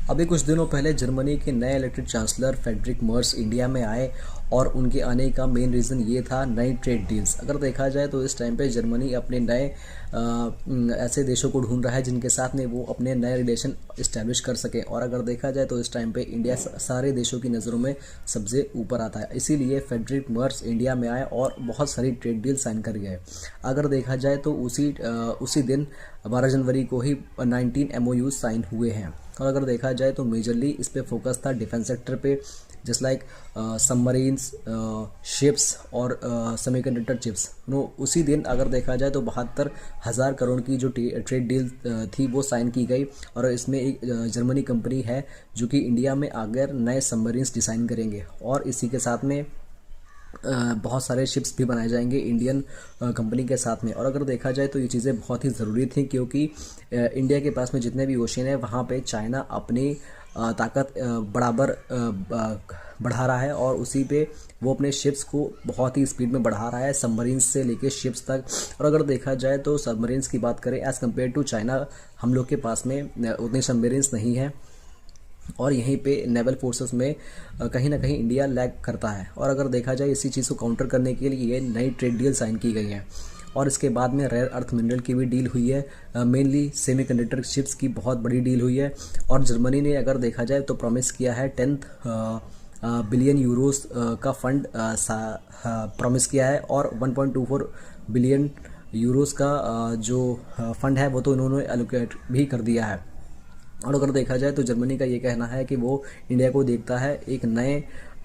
अभी कुछ दिनों पहले जर्मनी के नए इलेक्टेड चांसलर फ्रेडरिक मर्स इंडिया में आए और उनके आने का मेन रीज़न ये था नई ट्रेड डील्स। अगर देखा जाए तो इस टाइम पे जर्मनी अपने नए ऐसे देशों को ढूंढ रहा है जिनके साथ में वो अपने नए रिलेशन इस्टेब्लिश कर सके। और अगर देखा जाए तो इस टाइम पे इंडिया सारे देशों की नज़रों में सबसे ऊपर आता है। इसीलिए फ्रेडरिक मर्स इंडिया में आए और बहुत सारी ट्रेड डील साइन कर गए। अगर देखा जाए तो उसी दिन 12 जनवरी को ही 19 MOU साइन हुए हैं। और अगर देखा जाए तो मेजरली इस पे फोकस था डिफेंस सेक्टर पे, जस्ट लाइक सबमरीन्स, शिप्स और सेमीकंडक्टर चिप्स। नो उसी दिन अगर देखा जाए तो 72,000 करोड़ की जो ट्रेड डील थी वो साइन की गई। और इसमें एक जर्मनी कंपनी है जो कि इंडिया में आकर नए सबमरीन्स डिज़ाइन करेंगे और इसी के साथ में बहुत सारे शिप्स भी बनाए जाएंगे इंडियन कंपनी के साथ में। और अगर देखा जाए तो ये चीज़ें बहुत ही ज़रूरी थी क्योंकि इंडिया के पास में जितने भी ओशन है वहाँ पे चाइना अपनी ताकत बराबर बढ़ा रहा है और उसी पे वो अपने शिप्स को बहुत ही स्पीड में बढ़ा रहा है, सबमरीन्स से लेके शिप्स तक। और अगर देखा जाए तो सबमरीन्स की बात करें एज़ कम्पेयर टू चाइना, हम लोग के पास में उतने सबमरीन्स नहीं हैं और यहीं पे नेवल फोर्सेस में कहीं ना कहीं इंडिया लैग करता है। और अगर देखा जाए इसी चीज़ को काउंटर करने के लिए नई ट्रेड डील साइन की गई है। और इसके बाद में रेयर अर्थ मिनरल की भी डील हुई है, मेनली सेमीकंडक्टर चिप्स की बहुत बड़ी डील हुई है। और जर्मनी ने अगर देखा जाए तो प्रॉमिस किया है 10 बिलियन यूरोस का फंड प्रॉमिस किया है और 1.24 बिलियन यूरोस का जो फंड है वो तो इन्होंने एलोकेट भी कर दिया है। और अगर देखा जाए तो जर्मनी का ये कहना है कि वो इंडिया को देखता है एक नए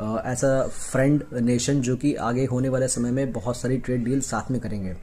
ऐसा फ्रेंड नेशन जो कि आगे होने वाले समय में बहुत सारी ट्रेड डील साथ में करेंगे।